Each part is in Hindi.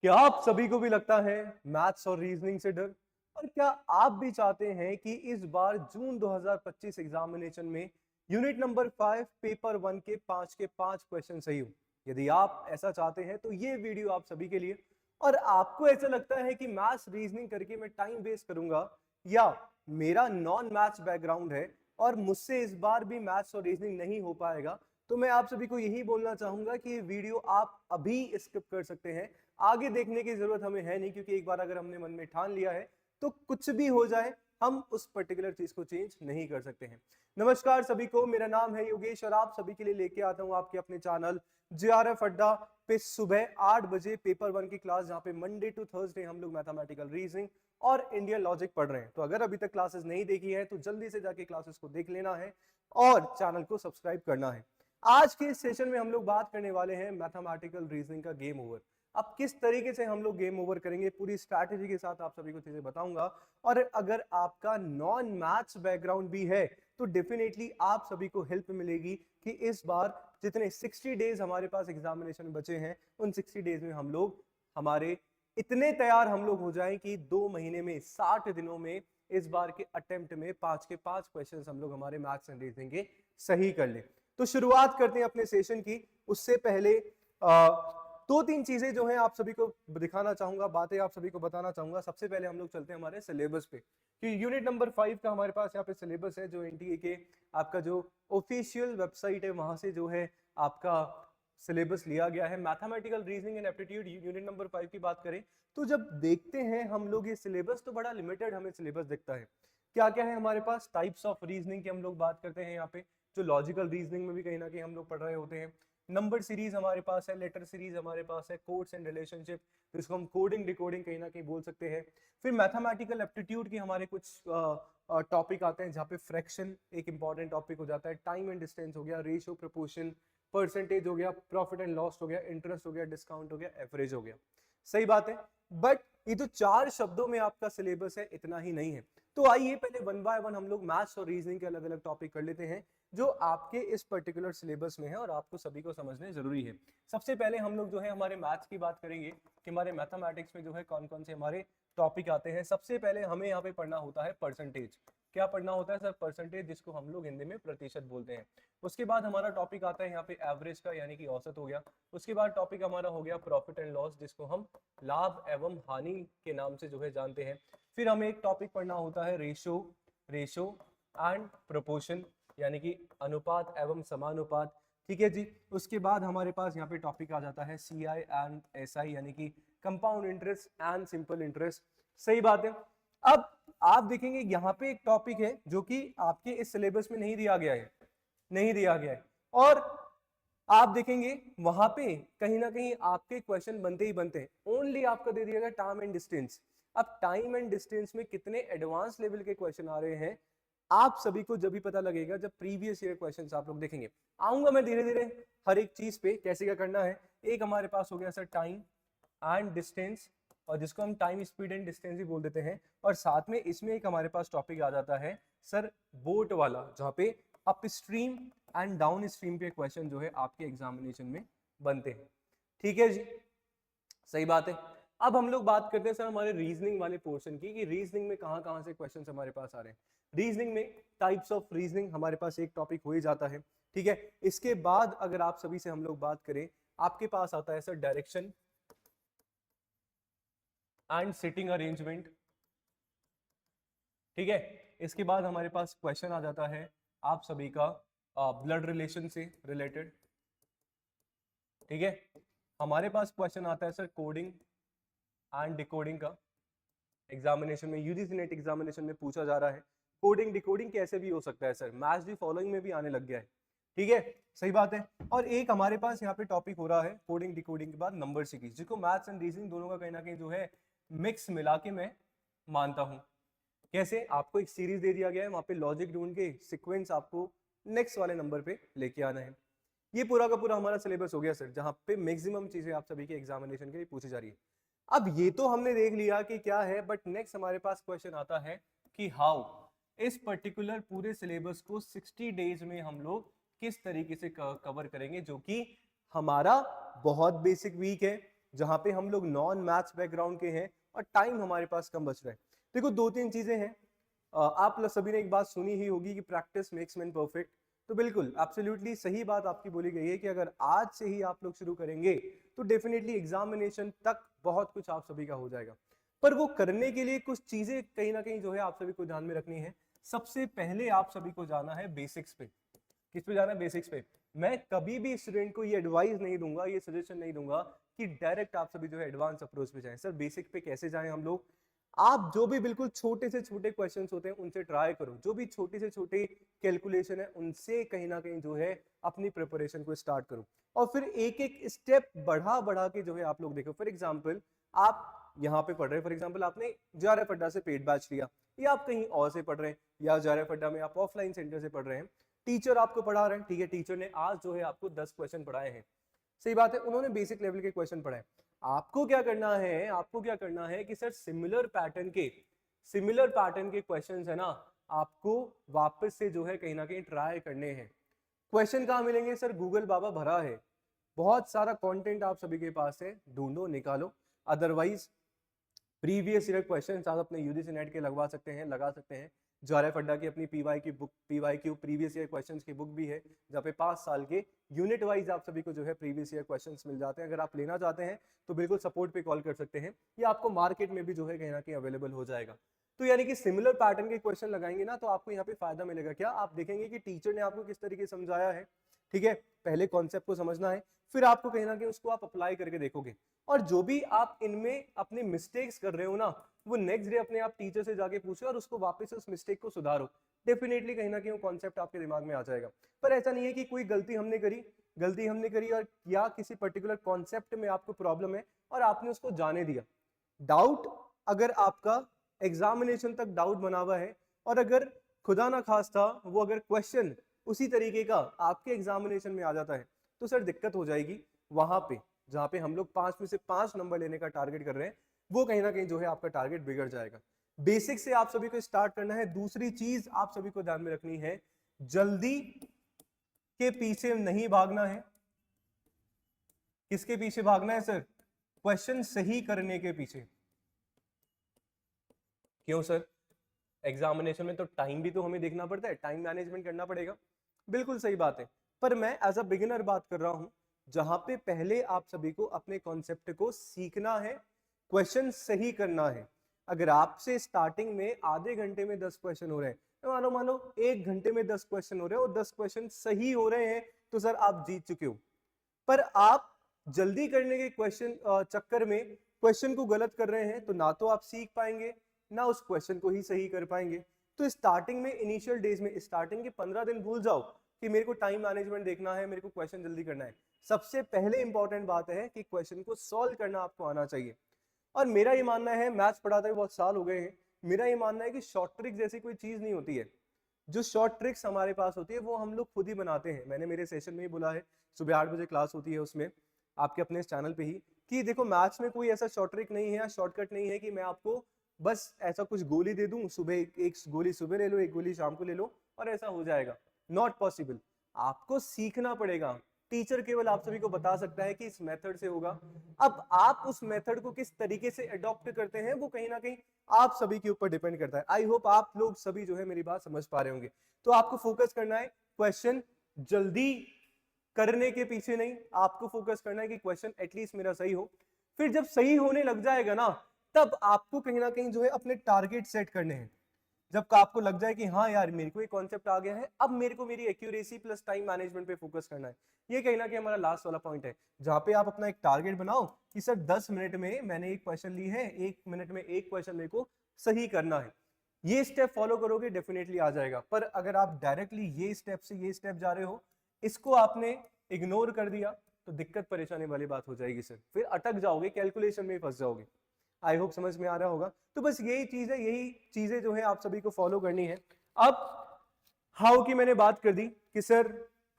क्या आप सभी को भी लगता है मैथ्स और रीजनिंग से डर? और क्या आप भी चाहते हैं कि इस बार जून 2025 एग्जामिनेशन में यूनिट नंबर 5 पेपर 1 के 5 के 5 क्वेश्चन सही हो? यदि आप ऐसा चाहते हैं तो ये वीडियो आप सभी के लिए। और आपको ऐसा लगता है कि मैथ्स रीजनिंग करके मैं टाइम वेस्ट करूंगा, या मेरा नॉन मैथ्स बैकग्राउंड है और मुझसे इस बार भी मैथ्स और रीजनिंग नहीं हो पाएगा, तो मैं आप सभी को यही बोलना चाहूंगा कि ये वीडियो आप अभी स्किप कर सकते हैं। आगे देखने की जरूरत हमें है नहीं, क्योंकि एक बार अगर हमने मन में ठान लिया है तो कुछ भी हो जाए हम उस पर्टिकुलर चीज को चेंज नहीं कर सकते हैं। नमस्कार सभी को, मेरा नाम है योगेश और आप सभी के लिए लेके आता हूं आपके अपने चैनल जेआरएफ अड्डा पे सुबह 8 बजे पेपर 1 की क्लास, जहां पे मंडे टू थर्सडे हम लोग मैथमेटिकल रीजनिंग और इंडियन लॉजिक पढ़ रहे हैं। तो अगर अभी तक क्लासेस नहीं देखी है तो जल्दी से जाके क्लासेस को देख लेना है और चैनल को सब्सक्राइब करना है। आज के इस सेशन में हम लोग बात करने वाले हैं मैथमेटिकल रीजनिंग का गेम ओवर। अब किस तरीके से हम लोग गेम ओवर करेंगे, पूरी स्ट्रैटेजी के साथ आप सभी को चीजें बताऊंगा। और अगर आपका नॉन मैथ्स बैकग्राउंड भी है तो डेफिनेटली आप सभी को हेल्प मिलेगी कि इस बार जितने 60 डेज हमारे पास एग्जामिनेशन बचे हैं उन 60 डेज में हम लोग हमारे इतने तैयार हम लोग हो जाएं कि 2 महीने में 60 दिनों में इस बार के अटेम्प्ट में 5 के 5 क्वेश्चन हम लोग हमारे मैथ्स एंड रीजनिंग के सही कर ले। तो शुरुआत करते हैं अपने सेशन की। उससे पहले दो तीन चीजें जो हैं आप सभी को दिखाना चाहूंगा, बातें आप सभी को बताना चाहूंगा। सबसे पहले हम लोग चलते हैं हमारे सिलेबस पे कि यूनिट नंबर 5 का हमारे पास यहाँ पे सिलेबस है, जो एनटीए के आपका जो ऑफिशियल वेबसाइट है वहां से जो है आपका सिलेबस लिया गया है। Mathematical reasoning and aptitude unit number 5 की बात करें तो जब देखते हैं हम लोग ये सिलेबस तो बड़ा लिमिटेड हमें सिलेबस दिखता है। क्या क्या है हमारे पास? टाइप्स ऑफ रीजनिंग की हम लोग बात करते हैं यहाँ पे, जो लॉजिकल रीजनिंग में भी कहीं ना कहीं हम लोग पढ़ रहे होते हैं। नंबर सीरीज हमारे पास है, लेटर सीरीज हमारे पास है, कोड्स एंड रिलेशनशिप जिसको हम कोडिंग डिकोडिंग कहीं ना कहीं बोल सकते हैं। फिर मैथमेटिकल एप्टीट्यूड की हमारे कुछ टॉपिक आते हैं, जहाँ पे फ्रैक्शन एक इंपॉर्टेंट टॉपिक हो जाता है, टाइम एंड डिस्टेंस हो गया, रेशियो प्रोपोर्शन, परसेंटेज हो गया, प्रॉफिट एंड लॉस हो गया, इंटरेस्ट हो गया, डिस्काउंट हो गया, एवरेज हो गया। सही बात है। बट ये तो 4 शब्दों में आपका सिलेबस है, इतना ही नहीं है। तो आइए पहले वन बाय वन हम लोग मैथ्स और रीजनिंग के अलग अलग टॉपिक कर लेते हैं जो आपके इस पर्टिकुलर सिलेबस में है और आपको सभी को समझने जरूरी है। सबसे पहले हम लोग जो है हमारे मैथ्स की बात करेंगे कि हमारे मैथमेटिक्स में जो है कौन कौन से हमारे टॉपिक आते हैं। सबसे पहले हमें यहाँ पे पढ़ना होता है परसेंटेज। क्या पढ़ना होता है सर? परसेंटेज, जिसको हम लोग हिंदी में प्रतिशत बोलते हैं। उसके बाद हमारा टॉपिक आता है यहाँ पे एवरेज का, यानी कि औसत हो गया। उसके बाद टॉपिक हमारा हो गया प्रॉफिट एंड लॉस, जिसको हम लाभ एवं हानि के नाम से जो है जानते हैं। फिर हमें एक टॉपिक पढ़ना होता है रेशो रेशो एंड प्रोपोर्शन, यानी कि अनुपात एवं समानुपात। ठीक है जी। उसके बाद हमारे पास यहाँ पे टॉपिक आ जाता है सी आई एंड एस आई, यानी कि compound interest and simple interest. सही बात है। अब आप देखेंगे यहाँ पे एक टॉपिक है जो कि आपके इस सिलेबस में नहीं दिया गया है, नहीं दिया गया है। और आप देखेंगे वहां पे कहीं ना कहीं आपके क्वेश्चन बनते ही बनते हैं। ओनली आपका दे दिया गया टाइम एंड डिस्टेंस। अब टाइम एंड डिस्टेंस में कितने एडवांस लेवल के क्वेश्चन आ रहे हैं आप सभी को जब भी पता लगेगा जब प्रीवियस ईयर क्वेश्चंस आप लोग देखेंगे। आऊंगा मैं धीरे धीरे हर एक चीज पे कैसे क्या करना है। एक हमारे पास हो गया सर टाइम एंड डिस्टेंस, और जिसको हम टाइम स्पीड एंड डिस्टेंस भी बोल देते हैं। और साथ में इसमें एक हमारे पास टॉपिक आ जाता है सर बोट वाला, जहां पे up stream and down stream के क्वेश्चन जो है आपके एग्जामिनेशन में बनते हैं। ठीक है जी, सही बात है। अब हम लोग बात करते हैं सर हमारे रीजनिंग वाले पोर्शन की, कि रीजनिंग में कहां कहां से क्वेश्चन हमारे पास आ रहे हैं। रीजनिंग में टाइप्स ऑफ रीजनिंग हमारे पास एक टॉपिक हो ही जाता है। ठीक है। इसके बाद अगर आप सभी से हम लोग बात करें, आपके पास आता है sir direction and sitting arrangement. ठीक है। इसके बाद हमारे पास क्वेश्चन आ जाता है आप सभी का ब्लड रिलेशन से रिलेटेड। ठीक है। हमारे पास क्वेश्चन आता है सर कोडिंग एंड डिकोडिंग का। एग्जामिनेशन में यूजीसी नेट एग्जामिनेशन में पूछा जा रहा है कोडिंग डिकोडिंग कैसे भी हो सकता है सर, मैथ्स दी फॉलोइंग में भी आने लग गया है। ठीक है, सही बात है। और एक हमारे पास यहाँ पे टॉपिक हो रहा है कोडिंग डिकोडिंग के बाद नंबर सीरीज, जिसको मैथ्स एंड रीजनिंग दोनों का कहीं ना कहीं जो है मिक्स मिला के मैं मानता हूँ। कैसे? आपको एक सीरीज दे दिया गया है, वहां पे लॉजिक ढूंढ के सीक्वेंस आपको नेक्स्ट वाले नंबर पे लेके आना है। ये पूरा का पूरा हमारा सिलेबस हो गया सर, जहां पे मैक्सिमम चीजें आप सभी के एग्जामिनेशन के लिए पूछी जा रही है। अब ये तो हमने देख लिया कि क्या है, बट नेक्स्ट हमारे पास क्वेश्चन आता है कि हाउ इस पर्टिकुलर पूरे सिलेबस को 60 डेज में हम लोग किस तरीके से कवर करेंगे, जो कि हमारा बहुत बेसिक वीक है, जहां पे हम लोग नॉन मैथ्स बैकग्राउंड के हैं और टाइम हमारे पास कम बच रहा है। देखो दो तीन चीजें हैं, आप लोग सभी ने एक बात सुनी ही होगी कि प्रैक्टिस मेक्स मैन परफेक्ट। तो बिल्कुल एब्सोल्युटली सही बात आपकी बोली गई है कि अगर आज से ही आप लोग शुरू करेंगे तो डेफिनेटली एग्जामिनेशन तक बहुत कुछ आप सभी का हो जाएगा। पर वो करने के लिए कुछ चीजें कहीं ना कहीं जो है आप सभी को ध्यान में रखनी है। सबसे पहले आप सभी को जाना है बेसिक्स पे। किस पे जाना है? बेसिक्स पे। मैं कभी भी स्टूडेंट को ये एडवाइस नहीं दूंगा, ये सजेशन नहीं दूंगा कि डायरेक्ट आप सभी जो है एडवांस अप्रोच पे जाएं। सर बेसिक पे कैसे जाएं हम लोग? आप जो भी बिल्कुल छोटे से छोटे क्वेश्चंस होते हैं उनसे ट्राई करो, जो भी छोटी से छोटी कैलकुलेशन है उनसे कहीं ना कहीं जो है अपनी प्रिपरेशन को स्टार्ट करो, और फिर एक एक स्टेप बढ़ा बढ़ा के जो है आप लोग देखो। फॉर एग्जाम्पल आप यहाँ पे पढ़ रहे हैं, फॉर एग्जाम्पल आपने JRF अड्डा से पेड बैच लिया, या आप कहीं और से पढ़ रहे हैं, या JRF अड्डा में आप ऑफलाइन सेंटर से पढ़ रहे हैं, टीचर आपको पढ़ा रहे हैं, ठीक है, टीचर ने आज जो है आपको 10 क्वेश्चन पढ़ाए हैं, सही बात है, उन्होंने बेसिक लेवल के क्वेश्चन पढ़ाए। आपको क्या करना है? आपको क्या करना है कि सर सिमिलर पैटर्न के क्वेश्चंस है ना, आपको वापस से जो है कहीं ना कहीं ट्राई करने हैं। क्वेश्चन कहाँ मिलेंगे? सर गूगल बाबा भरा है, बहुत सारा कंटेंट आप सभी के पास है, ढूंढो निकालो। अदरवाइज प्रीवियस ईयर क्वेश्चंस आप अपने यूजीसी नेट के लगा सकते हैं। JRF अड्डा की अपनी पीवाईक्यू प्रीवियस ईयर क्वेश्चंस की बुक भी है, जहाँ पे 5 साल के यूनिट वाइज आप सभी को जो है प्रीवियस ईयर क्वेश्चंस मिल जाते हैं। अगर आप लेना चाहते हैं तो बिल्कुल सपोर्ट पे कॉल कर सकते हैं, या आपको मार्केट में भी जो है कहीं ना कहीं अवेलेबल हो जाएगा। तो यानी कि सिमिलर पैटर्न के क्वेश्चन लगाएंगे ना तो आपको यहाँ पे फायदा मिलेगा। क्या आप देखेंगे कि टीचर ने आपको किस तरीके से समझाया है, ठीक है, पहले कॉन्सेप्ट को समझना है, फिर आपको कहीं ना कहीं उसको आप अप्लाई करके देखोगे, और जो भी आप इनमें अपने मिस्टेक्स कर रहे हो ना, वो नेक्स्ट डे अपने आप टीचर से जाके पूछो और उसको वापस उस मिस्टेक को सुधारो। डेफिनेटली कहीं ना कहीं वो कॉन्सेप्ट आपके दिमाग में आ जाएगा। पर ऐसा नहीं है कि कोई गलती हमने करी और या किसी पर्टिकुलर कॉन्सेप्ट में आपको प्रॉब्लम है और आपने उसको जाने दिया। डाउट, अगर आपका एग्जामिनेशन तक डाउट बना हुआ है, और अगर खुदा ना खास्ता वो अगर क्वेश्चन उसी तरीके का आपके एग्जामिनेशन में आ जाता है, तो सर दिक्कत हो जाएगी। वहां पे जहां पे हम लोग 5 में से 5 नंबर लेने का टारगेट कर रहे हैं, वो कहीं ना कहीं जो है आपका टारगेट बिगड़ जाएगा। बेसिक से आप सभी को स्टार्ट करना है। दूसरी चीज आप सभी को ध्यान में रखनी है, जल्दी के पीछे नहीं भागना है। किसके पीछे भागना है सर? क्वेश्चन सही करने के पीछे। क्यों सर? एग्जामिनेशन में तो टाइम भी तो हमें देखना पड़ता है, टाइम मैनेजमेंट करना पड़ेगा। बिल्कुल सही बात है, पर मैं एज अ बिगिनर बात कर रहा हूं, जहां पे पहले आप सभी को अपने कॉन्सेप्ट को सीखना है, क्वेश्चन सही करना है। अगर आपसे स्टार्टिंग में आधे घंटे में 10 क्वेश्चन हो रहे हैं, तो मानो 1 घंटे में 10 क्वेश्चन हो रहे हैं और 10 क्वेश्चन सही हो रहे हैं, तो सर आप जीत चुके हो। पर आप जल्दी करने के क्वेश्चन चक्कर में क्वेश्चन को गलत कर रहे हैं, तो ना तो आप सीख पाएंगे, ना उस क्वेश्चन को ही सही कर पाएंगे। तो स्टार्टिंग में, इनिशियल डेज में, स्टार्टिंग के 15 दिन भूल जाओ कि मेरे को टाइम मैनेजमेंट देखना है, मेरे को क्वेश्चन जल्दी करना है। सबसे पहले इंपॉर्टेंट बात है कि क्वेश्चन को सॉल्व करना आपको आना चाहिए। और मेरा ये मानना है, मैथ्स पढ़ाते हुए बहुत साल हो गए हैं, मेरा ये मानना है कि शॉर्ट ट्रिक जैसी कोई चीज नहीं होती है। जो शॉर्ट ट्रिक्स हमारे पास होती है वो हम लोग खुद ही बनाते हैं। मैंने मेरे सेशन में ही बोला है, सुबह 8 बजे क्लास होती है उसमें, आपके अपने इस चैनल पे ही, कि देखो मैथ्स में कोई ऐसा शॉर्ट ट्रिक नहीं है या शॉर्टकट नहीं है कि मैं आपको बस ऐसा कुछ गोली दे दूं, सुबह एक गोली सुबह ले लो, एक गोली शाम को ले लो और ऐसा हो जाएगा। Not possible. आपको सीखना पड़ेगा। टीचर केवल आप सभी को बता सकता है कि इस मेथड से होगा। अब आप उस मेथड को किस तरीके से अडॉप्ट करते हैं वो कहीं ना कहीं आप सभी के ऊपर डिपेंड करता है। आई होप आप लोग सभी जो है मेरी बात समझ पा रहे होंगे। तो आपको फोकस करना है क्वेश्चन जल्दी करने के पीछे नहीं, आपको फोकस करना है कि क्वेश्चन एटलीस्ट मेरा सही हो। फिर जब सही होने लग जाएगा ना, तब आपको कहीं ना कहीं जो है अपने टारगेट सेट करने हैं। जब आपको लग जाए कि हाँ यार मेरे को ये कॉन्सेप्ट आ गया है, अब मेरे को मेरी एक्यूरेसी प्लस टाइम मैनेजमेंट पे फोकस करना है। ये कहीं ना कहीं हमारा लास्ट वाला पॉइंट है, जहां पे आप अपना एक टारगेट बनाओ कि सर 10 मिनट में मैंने एक क्वेश्चन ली है, 1 मिनट में एक क्वेश्चन मेरे को सही करना है। ये स्टेप फॉलो करोगे डेफिनेटली आ जाएगा। पर अगर आप डायरेक्टली ये स्टेप से ये स्टेप जा रहे हो, इसको आपने इग्नोर कर दिया, तो दिक्कत परेशानी वाली बात हो जाएगी सर, फिर अटक जाओगे, कैलकुलेशन में फंस जाओगे। आई होप समझ में आ रहा होगा। तो बस यही चीज है, यही चीजें जो है आप सभी को फॉलो करनी है। अब हाउ की मैंने बात कर दी कि सर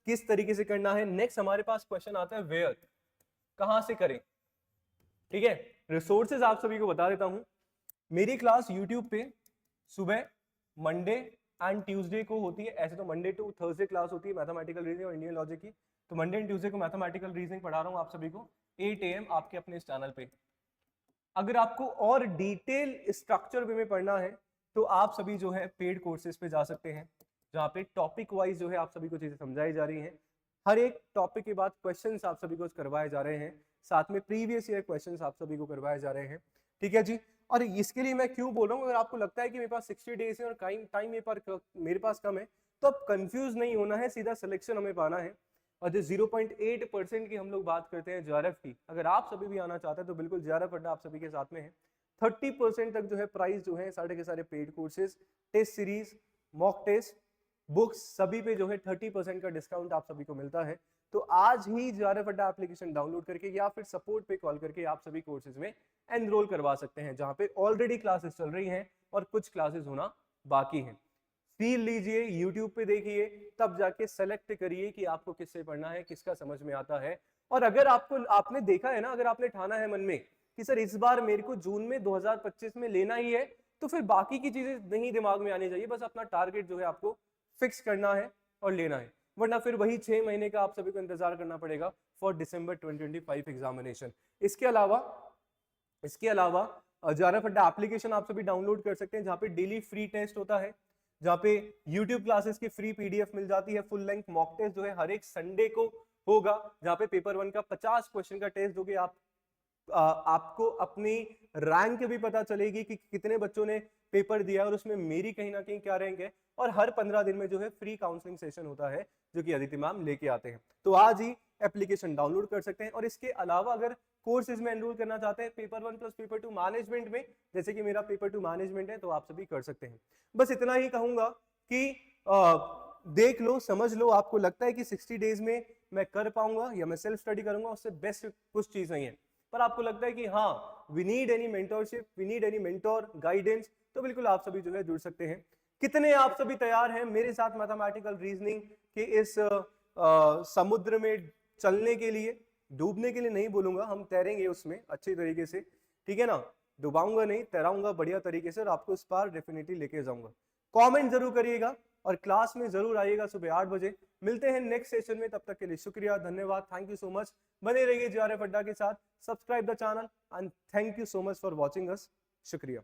किस तरीके से करना है। नेक्स्ट हमारे पास क्वेश्चन आता है वेयर, कहां से करें, ठीक है। रिसोर्सेज आप सभी को बता देता हूं। मेरी क्लास यूट्यूब पे सुबह मंडे एंड ट्यूसडे को होती है। ऐसे तो मंडे टू थर्सडे क्लास होती है मैथमेटिकल रीजनिंग और इंडियन लॉजिक की। तो मंडे एंड ट्यूसडे को मैथमेटिकल रीजनिंग पढ़ा रहा हूँ आप सभी को 8 AM आपके अपने इस चैनल पे। अगर आपको और डिटेल स्ट्रक्चर वे में पढ़ना है तो आप सभी जो है पेड कोर्सेज पे जा सकते हैं, जहाँ पे टॉपिक वाइज जो है आप सभी को चीजें समझाई जा रही हैं। हर एक टॉपिक के बाद क्वेश्चंस आप सभी को करवाए जा रहे हैं, साथ में प्रीवियस ईयर क्वेश्चंस आप सभी को करवाए जा रहे हैं। ठीक है जी। और इसके लिए मैं क्यों बोल रहा हूँ, अगर आपको लगता है कि मेरे पास 60 डेज है और टाइम मेरे पास कम है, तो अब कंफ्यूज नहीं होना है, सीधा सिलेक्शन हमें पाना है। और जो 0.8% की हम लोग बात करते हैं जेआरएफ की, अगर आप सभी भी आना चाहते हैं तो बिल्कुल जेआरएफ अड्डा आप सभी के साथ में है। 30% तक जो है प्राइस जो है सारे के सारे paid courses, test series, mock test, books सभी पे जो है 30% का डिस्काउंट आप सभी को मिलता है। तो आज ही जेआरएफ अड्डा एप्लीकेशन डाउनलोड करके या फिर सपोर्ट पे कॉल करके आप सभी कोर्सेज में एनरोल करवा सकते हैं, जहां पे ऑलरेडी क्लासेस चल रही हैं और कुछ क्लासेस होना बाकी हैं। फील लीजिए, यूट्यूब पे देखिए, तब जाके सेलेक्ट करिए कि आपको किससे पढ़ना है, किसका समझ में आता है। और अगर आपने देखा है ना, अगर आपने ठाना है मन में कि सर इस बार मेरे को जून में 2025 में लेना ही है, तो फिर बाकी की चीजें नहीं दिमाग में आनी चाहिए, बस अपना टारगेट जो है आपको फिक्स करना है और लेना है, वरना फिर वही 6 महीने का आप सभी को इंतजार करना पड़ेगा फॉर दिसंबर 2025 एग्जामिनेशन। इसके अलावा जेआरएफ अड्डा एप्लीकेशन आप सभी डाउनलोड कर सकते हैं, जहां पे डेली फ्री टेस्ट होता है, जहां पे YouTube क्लासेस की फ्री PDF मिल जाती है, फुल लेंथ मॉक टेस्ट जो है हर एक संडे को होगा, जहां पे पेपर 1 का 50 क्वेश्चन का टेस्ट दोगे आप। आपको अपनी रैंक भी पता चलेगी कि कितने बच्चों ने पेपर दिया और उसमें मेरी कहीं ना कहीं क्या रैंक है। और हर 15 दिन में जो है फ्री काउंसलिंग सेशन होता है, जो कि अदिति मैम लेके आते हैं। तो आज ही एप्लीकेशन डाउनलोड कर सकते हैं। और इसके अलावा अगर कोर्सेज में एनरोल करना चाहते हैं पेपर 1 प्लस पेपर 2 मैनेजमेंट में, जैसे कि मेरा पेपर 2 मैनेजमेंट है, तो आप सभी कर सकते हैं। बस इतना ही कहूंगा कि देख लो, समझ लो, आपको लगता है कि 60 डेज में मैं कर पाऊंगा या मैं सेल्फ स्टडी करूंगा, उससे बेस्ट कुछ चीज नहीं है, पर आपको लगता है कि हाँ we need any mentorship, we need any mentor guidance, तो बिल्कुल आप सभी जो है जुड़ सकते हैं। कितने आप सभी तैयार हैं मेरे साथ मैथमेटिकल रीजनिंग के इस समुद्र में चलने के लिए? डूबने के लिए नहीं बोलूंगा, हम तैरेंगे उसमें अच्छी तरीके से, ठीक है ना? डुबाऊंगा नहीं, तैराऊंगा बढ़िया तरीके से और आपको इस पार डेफिनेटली लेके जाऊंगा। कमेंट जरूर करिएगा और क्लास में जरूर आइएगा सुबह 8 बजे। मिलते हैं नेक्स्ट सेशन में, तब तक के लिए शुक्रिया, धन्यवाद, थैंक यू सो मच। बने रहिए जेआरएफ अड्डा के साथ, subscribe the channel and thank you so much for watching us. शुक्रिया।